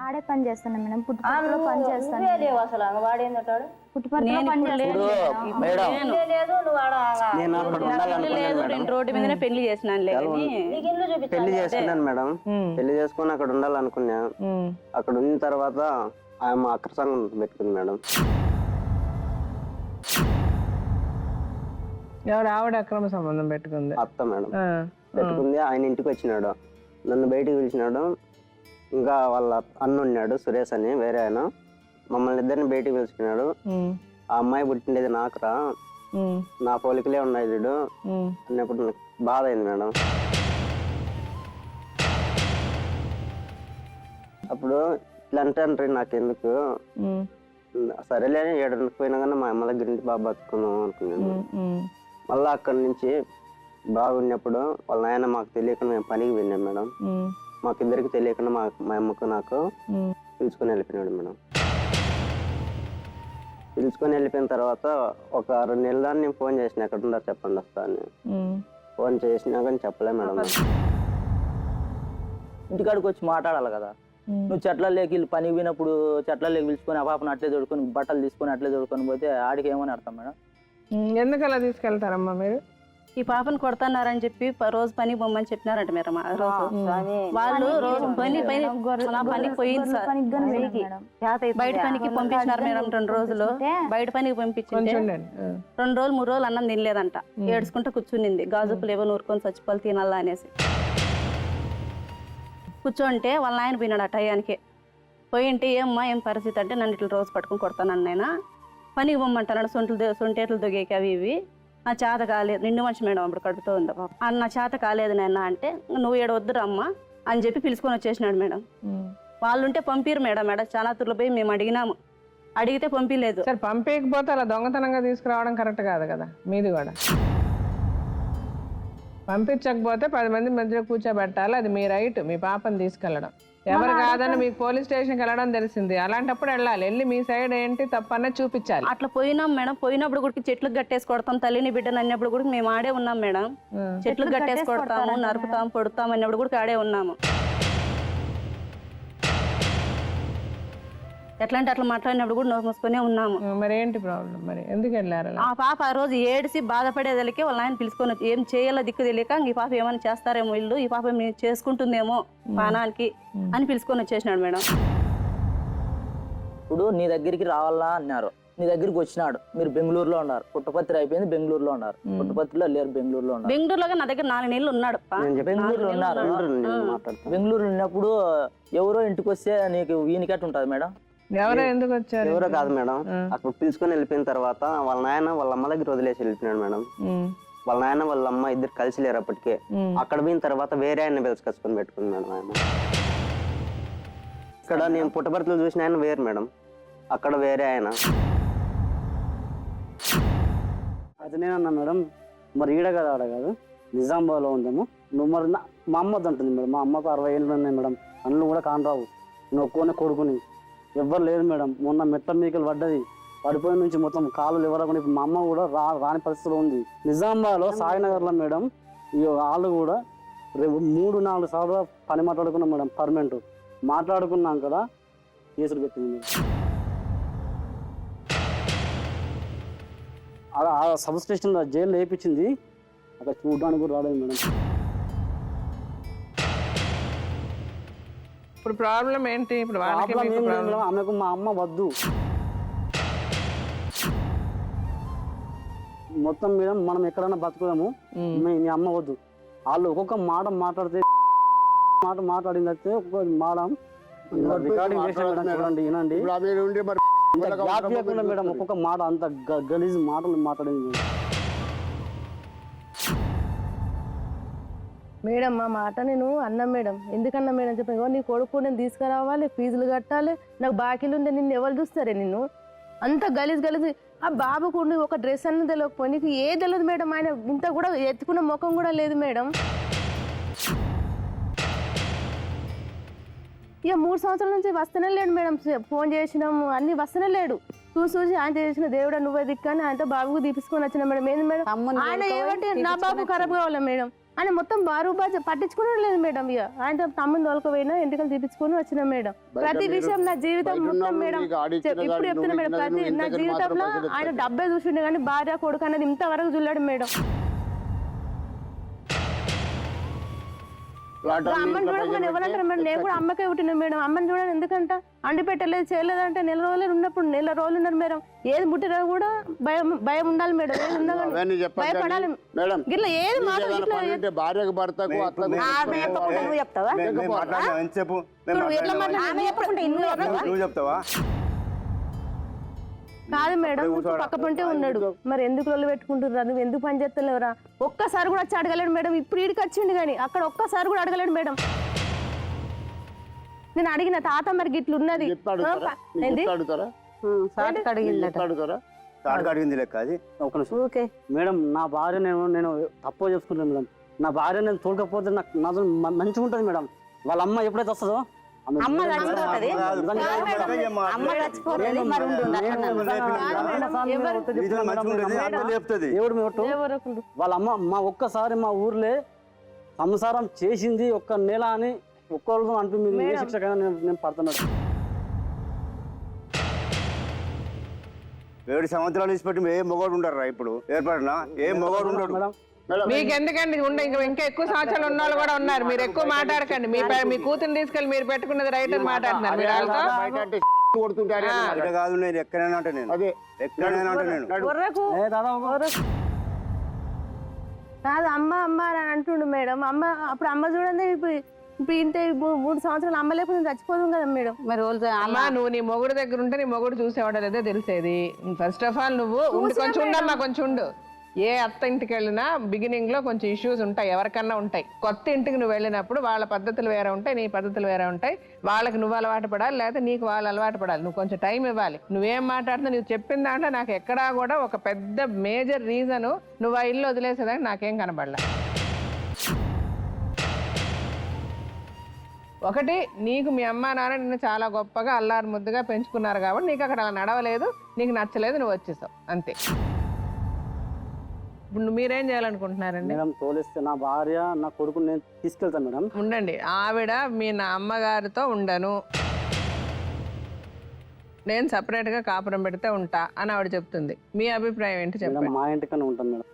ఆడే పని చేస్తాను మేడం, పుట్టుపర్తిలో పని చేస్తాను. అసలు వాడేంటాడు పుట్టుపర్తిలో పని చేస్తాను నేను అక్కడ ఉండాలనుకున్నాను. రోడ్డు మీదనే పెళ్లి చేసినానులే. పెళ్లి చేసుకున్నాను మేడం, పెళ్లి చేసుకుని అక్కడ ఉండాలనుకున్నా. అక్కడ ఉన్న తర్వాత ఆమె అక్ర సంఘం పెట్టుకుంది మేడం. ఎవరు ఆవిడ అక్రమ సంబంధం పెట్టుకుంది? అత్త మేడం పెట్టుకుంది. ఆయన ఇంటికి వచ్చినాడు, నన్ను బయటికి పిలిచినాడు. ఇంకా వాళ్ళ అన్న ఉన్నాడు సురేష్ అని, వేరే ఆయన. మమ్మల్ని ఇద్దరిని బయటికి పిలుచుకున్నాడు. ఆ అమ్మాయి పుట్టిండేది నాకురా, నా పోలికలే ఉన్నాయి వీడు అన్నప్పుడు నాకు బాధ అయింది మేడం. అప్పుడు ఇట్లా అంటే నాకెందుకు, సరేలే 7 పోయినా కానీ మా అమ్మ దగ్గర నుంచి బాగా బతుకున్నాం అనుకున్నాను. మళ్ళీ అక్కడి నుంచి బాగున్నప్పుడు వాళ్ళ నాయన మాకు తెలియకుండా మేము పనికి వెళ్ళాం మేడం. మాకిద్దరికి తెలియకుండా మా అమ్మకు నాకు పిలుచుకొని వెళ్ళిపోయినాడు మేడం. పిలుచుకొని వెళ్ళిపోయిన తర్వాత ఒక 2 నెలల దాన్ని నేను ఫోన్ చేసిన, ఎక్కడ ఉండారు చెప్పండి వస్తా అని. ఫోన్ చేసినా కానీ చెప్పలే మేడం. ఇంటికాడికి వచ్చి మాట్లాడాలి కదా. నువ్వు చెట్లలోకి వెళ్ళి పనికి పోయినప్పుడు చెట్లలోకి పిలుచుకొని ఆ పాపను అట్లే దొడుకొని బట్టలు తీసుకొని అట్లే దొడుకొని పోతే ఆడికి ఏమని అర్థం మేడం? ఎందుకు అలా తీసుకెళ్తారమ్మా మీరు? ఈ పాపను కొడతాన్నారని చెప్పి రోజు పనికి పొమ్మని చెప్పినారంట మీరు. వాళ్ళు రోజు పనికి పోయింది సార్, బయట పనికి పంపించినారు మేడం. 2 రోజులు బయట పనికి పంపించింది. 2 రోజులు 3 రోజులు అన్నం తినలేదంట, ఏడ్చుకుంటూ కూర్చునింది. గాజుపులు ఏవో నూరుకొని చచ్చిపోవాలి తినాలా అనేసి కూర్చోంటే వాళ్ళ ఆయన పోయినాడు ఆ టయానికి. పోయింటే ఏమ్మా ఏం పరిస్థితి అంటే, నన్ను ఇట్లా రోజు పట్టుకుని కొడతాను నేను, పనికి పొమ్మంటాను, సొంటేట్లు దొగేకి అవి ఇవి, నా చేత కాలేదు. నిండు మనిషి మేడం అప్పుడు కడుపుతో ఉంది పాప. నా చేత కాలేదు నాన్న అంటే, నువ్వు వద్దురమ్మా అని చెప్పి పిలుచుకొని వచ్చేసినాడు మేడం. వాళ్ళుంటే పంపిరు మేడం. చాలా తూర్లు పోయి మేము అడిగినాము, అడిగితే పంపించలేదు. సరే పంపించకపోతే అలా దొంగతనంగా తీసుకురావడం కరెక్ట్ కాదు కదా మీది కూడా. పంపించకపోతే 10 మంది మధ్యలో కూర్చోబెట్టాలి, అది మీ రైట్. మీ పాపని తీసుకెళ్ళడం ఎవరు కాదని మీకు పోలీస్ స్టేషన్కి వెళ్ళడం తెలిసింది. అలాంటప్పుడు వెళ్ళాలి, మీ సైడ్ ఏంటి తప్పన్నది చూపించాలి. అట్లా పోయినాం మేడం. పోయినప్పుడు కూడా చెట్లకు గట్టేసి కొడతాం, తల్లిని బిడ్డను అన్నప్పుడు కూడా మేము ఆడే ఉన్నాం మేడం. చెట్లకు గట్టేసి కొడతాము, నరుకుతాం, పొడుతాం అన్నప్పుడు కూడా ఆడే ఉన్నాము. ఎట్లా అంటే అట్లా మాట్లాడినప్పుడు కూడా నోరు మూసుకునే ఉన్నాము. మరి ఏంటి ప్రాబ్లం? మరి ఎందుకు వెళ్ళారు? ఆ పాప ఆ రోజు ఏడిసి బాధపడేదలికి వాళ్ళ ఆయన పిలుచుకొని ఏం చేయాలో దిక్కు తెలియక, ఈ పాప ఏమైనా చేస్తారేమో వీళ్ళు, ఈ పాప చేసుకుంటుందేమో పానానికి అని పిలుచుకొని వచ్చేసినాడు మేడం. ఇప్పుడు నీ దగ్గరికి రావాలా అన్నారు, నీ దగ్గరికి వచ్చినాడు. మీరు బెంగళూరులో ఉన్నారు, పుట్టపత్రి అయిపోయింది, బెంగళూరులో ఉన్నారు. పుట్టపత్రిలో లేరు, బెంగళూరులో ఉన్నారు. బెంగళూరులో నా దగ్గర 4 నెలలు ఉన్నాడు. బెంగళూరులో ఉన్నారు. బెంగళూరు ఉన్నప్పుడు ఎవరో ఇంటికి వస్తే నీకు ఈయనకట్టు ఉంటుంది మేడం. ఎవరో ఎందుకు వచ్చారు? ఎవరో కాదు మేడం, అక్కడ పిలుచుకొని వెళ్ళిపోయిన తర్వాత వాళ్ళ నాయన వాళ్ళ అమ్మ దగ్గర వదిలేసి వెళ్ళిపోయినాడు మేడం. వాళ్ళ నాయన వాళ్ళ అమ్మ ఇద్దరు కలిసి లేరు అప్పటికే. అక్కడ పోయిన తర్వాత వేరే ఆయన పిలుచుకొచ్చుకొని పెట్టుకుంది మేడం ఆయన. ఇక్కడ నేను పుట్టపర్తిలో చూసిన ఆయన వేరు మేడం, అక్కడ వేరే ఆయన. అది నేనన్నా మేడం, మరి ఈడ కదా ఆడ కాదు, నిజామాబాద్లో ఉందాము. నువ్వు మరి మా అమ్మ ఉంటుంది మేడం. మా అమ్మకు 60 ఏళ్ళు ఉన్నాయి మేడం. అన్నులు కూడా కానరావు. నేను ఒక్కోనే కొడుకుని, ఎవ్వరు లేదు మేడం. మొన్న మెట్ల మీకలు పడ్డది, పడిపోయిన నుంచి మొత్తం కాళ్ళు ఎవరకుండా ఇప్పుడు మా అమ్మ కూడా రాని పరిస్థితిలో ఉంది. నిజామాబాద్లో సాయినగర్లో మేడం వాళ్ళు కూడా రేపు 3-4 సార్లు పని మాట్లాడుకున్నాం మేడం. పర్మనెంట్ మాట్లాడుకున్నాం కదా కేసులు పెట్టింది. అలా సబ్ స్టేషన్లో జైల్లో వేయించింది, అక్కడ చూడడానికి కూడా రాలేదు మేడం. ఇప్పుడు ప్రాబ్లం ఏంటి? ఇప్పుడు ఆమెకు మా అమ్మ వద్దు మొత్తం మీద. మనం ఎక్కడైనా బతుకుదాము, మీ అమ్మ వద్దు. వాళ్ళు ఒక్కొక్క మాట మాట్లాడితే మాట్లాడింది అయితే ఒక్కొక్క మాట రికార్డింగ్ చేసిన మేడం. చూడండి వినండి, గ్యాప్ చేయకుండా మేడం ఒక్కొక్క మాట అంత గలీజ్ మాటలు మాట్లాడింది మేడం. మా మాట నేను అన్నా మేడం. ఎందుకన్నా మేడం చెప్పాను, నీ కొడుకు నేను తీసుకురావాలి, ఫీజులు కట్టాలి, నాకు బాకీలు ఉండే, నిన్ను ఎవరు చూస్తారే నిన్ను? అంత గలీజ్ ఆ బాబుకు ఒక డ్రెస్ అన్న తెలియకపోయి నీకు ఏ తెలియదు మేడం. ఆయన ఇంత కూడా ఎత్తుకున్న ముఖం కూడా లేదు మేడం. ఇక 3 సంవత్సరాల నుంచి వస్తూనే లేడు మేడం. ఫోన్ చేసినాము అన్ని వస్తూనే లేడు. చూసి ఆయన చేసిన దేవుడా నువ్వే దిక్కని ఆయనతో బాబుకు తీపించుకొని వచ్చిన మేడం. ఏంది మేడం ఆయన ఏమంటే నా బాబు ఖరాబ్ కావాలా మేడం? ఆయన మొత్తం బారు బాజ పట్టించుకోవడం లేదు మేడం. ఇక ఆయన తమ్ముని తోలుకపోయినా ఎంటికలు తీపించుకొని వచ్చిన మేడం. ప్రతి విషయం నా జీవితం మొత్తం మేడం ఇప్పుడు చెప్తున్నా మేడం. ప్రతి నా జీవితంలో ఆయన డబ్బే చూసిండే కానీ భార్య కొడుకు అనేది ఇంతవరకు చూడలేడు మేడం. అమ్మని చూడకుండా ఎవరంటారు మేడం? నేను కూడా అమ్మకే పుట్టిన మేడం. అమ్మని చూడండి ఎందుకంట అండి పెట్టలేదు చేయలేదంటే నెల రోజులు ఉన్నప్పుడు నెల రోజులు ఉన్నారు మేడం. ఏది ముట్టినా కూడా భయం ఉండాలి మేడం. ఏది ఉన్నా కానీ భయపడాలి ఇట్లా ఏది మాట భార్యకు భర్తకు చెప్తావా కాదు మేడం, పక్క పంటే ఉన్నాడు. మరి ఎందుకు రోజులు పెట్టుకుంటుర్రా? నువ్వు ఎందుకు పని చేస్తలేవురా? ఒక్కసారి కూడా వచ్చి అడగలేడు మేడం. ఇప్పుడు ఈడికి వచ్చిండు కానీ అక్కడ ఒక్కసారి కూడా అడగలేడు మేడం. నేను అడిగిన తాత మరి గిట్లు ఉన్నది మేడం. నా భార్య నేను తప్పు చేసుకుంటాను మేడం. నా భార్య నేను తోలకపోతే నాకు మంచిగా ఉంటుంది మేడం. వాళ్ళ అమ్మ ఎప్పుడైతే వస్తుందో వాళ్ళ అమ్మ మా ఒక్కసారి మా ఊర్లే సంసారం చేసింది ఒక్క నెల అని ఒక్కళ్ళు అంటూ మీరు ఏ శిక్షకైనా నేను పడుతున్నాడు. 7 సంవత్సరాలు ఇచ్చిపెట్టి ఏ మొగోడు ఉండరు ఇప్పుడు ఏర్పడినా ఏ మొగోడు ఉండడు మేడం. మీకు ఎందుకండి ఇంకా ఎక్కువ సంవత్సరాలు ఉన్న వాళ్ళు కూడా ఉన్నారు. మీరు ఎక్కువ మాట్లాడకండి. మీ కూతురు తీసుకెళ్ళి మీరు పెట్టుకున్నది రైట్ అని మాట్లాడుతున్నారు. మీరు కాదు నేను ఎక్కడైనా అంటే నేను ఎక్కడైనా అంటే నేను కాదు అమ్మ అమ్మ అని అంటుండు మేడం. అమ్మ అప్పుడు అమ్మ చూడండి ఇప్పుడు ఇంత 3 సంవత్సరాలు అమ్మ లేకపోతే చచ్చిపోదు కదా మేడం. మరి అమ్మ నువ్వు నీ మొగుడు దగ్గర ఉంటే నీ మొగుడు చూసేవాడు లేదో తెలిసేది. ఫస్ట్ ఆఫ్ ఆల్ నువ్వు కొంచెం ఉండమ్మా, కొంచెం ఉండు. ఏ అత్త ఇంటికి వెళ్ళినా బిగినింగ్ లో కొంచెం ఇష్యూస్ ఉంటాయి, ఎవరికన్నా ఉంటాయి. కొత్త ఇంటికి నువ్వు వెళ్ళినప్పుడు వాళ్ళ పద్ధతులు వేరే ఉంటాయి, నీ పద్ధతులు వేరే ఉంటాయి. వాళ్ళకి నువ్వు అలవాటు పడాలి, లేకపోతే నీకు వాళ్ళు అలవాటు పడాలి. నువ్వు కొంచెం టైం ఇవ్వాలి. నువ్వేం మాట్లాడుతున్నావు నువ్వు చెప్పిన దాంట్లో నాకు ఎక్కడా కూడా ఒక పెద్ద మేజర్ రీజను నువ్వు ఆ ఇల్లు వదిలేసేదానికి నాకేం కనబడలే. ఒకటి, నీకు మీ అమ్మ నాన్న నిన్ను చాలా గొప్పగా అల్లారు ముద్దుగా పెంచుకున్నారు కాబట్టి నీకు అక్కడ అలా నడవలేదు, నీకు నచ్చలేదు, నువ్వు వచ్చేసావు అంతే. ఇప్పుడు మీరేం చేయాలనుకుంటున్నారండి? మేడం తోలిస్తే నా భార్య నా కొడుకు నేను తీసుకెళ్తాను మేడం. ఉండండి, ఆవిడ మీ నా అమ్మగారితో ఉండను, నేను సపరేట్గా కాపురం పెడితే ఉంటా అని ఆవిడ చెప్తుంది. మీ అభిప్రాయం ఏంటి చెప్పండి. మా ఇంటికన్నా ఉంటాను మేడం.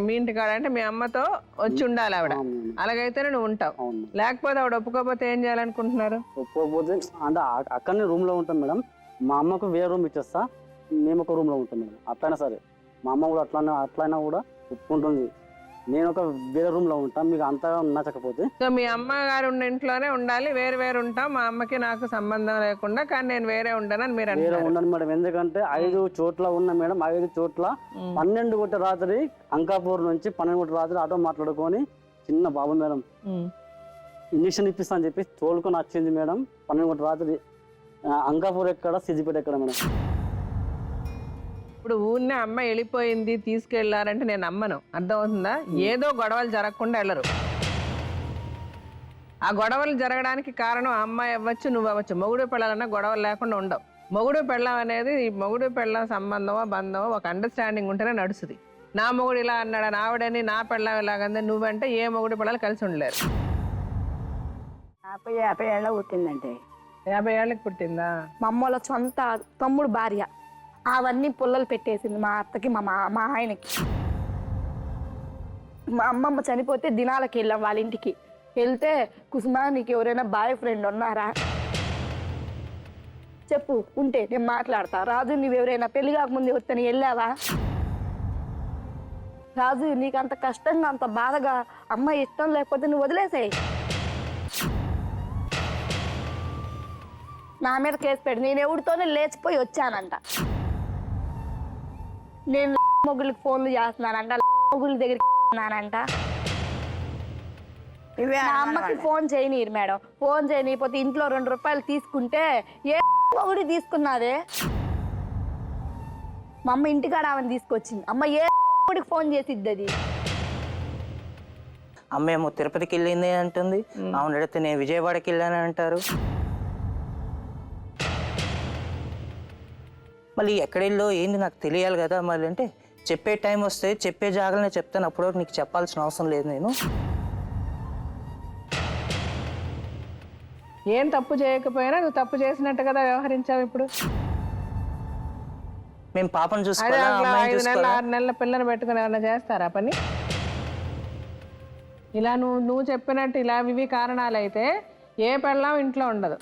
మీ ఇంటికాడ అంటే మీ అమ్మతో వచ్చి ఉండాలి ఆవిడ, అలాగైతేనే నువ్వు ఉంటావు. లేకపోతే ఆవిడ ఒప్పుకోకపోతే ఏం చేయాలనుకుంటున్నారు? ఒప్పుకోకపోతే అంటే అక్కడనే రూమ్ లో ఉంటాం మేడం. మా అమ్మకు వేరే రూమ్ ఇచ్చేస్తా, మేము ఒక రూమ్ లో ఉంటాం మేడం. అట్లయినా సరే మా అమ్మ కూడా అట్లయినా కూడా ఒప్పుకుంటుంది. నేను ఒక వేరే రూమ్ లో ఉంటాం, మీకు అంతగా నచ్చకపోతే. సో మీ అమ్మగారు ఉన్న ఇంట్లోనే ఉండాలి, వేరు వేరు ఉంటాం, మా అమ్మకి నాకు సంబంధం లేకుండా, కానీ నేను వేరే ఉండనని మీరు వేరే ఉండను మేడం. ఎందుకంటే 5 చోట్ల ఉన్నా మేడం. 5 చోట్ల 12 గంటల రాత్రి అంకాపూర్ నుంచి 12 గంటల రాత్రి ఆటో మాట్లాడుకొని చిన్న బాబు మేడం ఇంజక్షన్ ఇప్పిస్తా అని చెప్పి తోలుకొని వచ్చింది మేడం. 12 గంటల రాత్రి అంకాపూర్ ఎక్కడ, సిద్దిపేట ఎక్కడ మేడం. ఇప్పుడు ఊరినే అమ్మ వెళ్ళిపోయింది తీసుకెళ్లారంటే నేను నమ్మను, అర్థమవుతుందా? ఏదో గొడవలు జరగకుండా వెళ్ళరు. ఆ గొడవలు జరగడానికి కారణం అమ్మాయి అవ్వచ్చు, నువ్వు అవ్వచ్చు. మొగుడు పెళ్ళాలన్నా గొడవలు లేకుండా ఉండవు. మొగుడు పెళ్ళం అనేది ఈ మొగుడు పెళ్ళం సంబంధమో బంధమో ఒక అండర్స్టాండింగ్ ఉంటేనే నడుస్తుంది. నా మొగుడు ఇలా అన్నాడు, ఆవిడని నా పెళ్ళం ఇలాగంది నువ్వంటే ఏ మొగుడు పెళ్ళాలు కలిసి ఉండలేరు. 50 ఏళ్ళ పుట్టిందంటే 50 ఏళ్ళకి పుట్టిందా? మా అమ్మల సొంత తమ్ముడు భార్య అవన్నీ పుల్లలు పెట్టేసింది మా అత్తకి మా ఆయనకి. మా అమ్మమ్మ చనిపోతే దినాలకి వెళ్ళాం వాళ్ళ ఇంటికి. వెళ్తే కుసుమా నీకు ఎవరైనా బాయ్ ఫ్రెండ్ ఉన్నారా చెప్పు, ఉంటే నేను మాట్లాడతా. రాజు నువ్వెవరైనా పెళ్లి కాకముందు ఎవరితో వెళ్ళావా? రాజు నీకు అంత కష్టంగా అంత బాధగా అమ్మ ఇష్టం లేకపోతే నువ్వు వదిలేసాయి. నా మీద కేసు పెట్టి నేను ఎవరితోనే లేచిపోయి వచ్చానంట. నేను మొగుళ్ళకి ఫోన్లు చేస్తున్నానంట, మొగుళ్ళ దగ్గరికి ఉన్నానంట. నా అమ్మకి ఫోన్ చేయనీరు మేడం. ఫోన్ చేయనీయకపోతే ఇంట్లో 2 రూపాయలు తీసుకుంటే ఏ మొగుడి తీసుకున్నాదే? మా అమ్మ ఇంటికాడ ఆమెను తీసుకొచ్చింది. అమ్మ ఏ మొగుడికి ఫోన్ చేసిద్ది? అది అమ్మేమో తిరుపతికి వెళ్ళింది అంటుంది, అవును అడిగితే నేను విజయవాడకి వెళ్ళానని అంటారు. మళ్ళీ ఎక్కడెళ్ళో ఏంది నాకు తెలియాలి కదా. మళ్ళీ అంటే చెప్పే టైం వస్తే చెప్పే జాగాలనే చెప్తాను, అప్పుడు నీకు చెప్పాల్సిన అవసరం లేదు నేను. ఏం తప్పు చేయకపోయినా నువ్వు తప్పు చేసినట్టు కదా వ్యవహరించావు ఇప్పుడు. మేము పాపను అదే చూసుకోవాలా అట్లా అమ్మాయిని 5 నెలలు చూసుకోవాలా 6 నెలల పిల్లని పెట్టుకుని ఏమన్నా చేస్తారా పని? ఇలా నువ్వు చెప్పినట్టు ఇలా ఇవి కారణాలు అయితే ఏ పెళ్ళాం ఇంట్లో ఉండదు.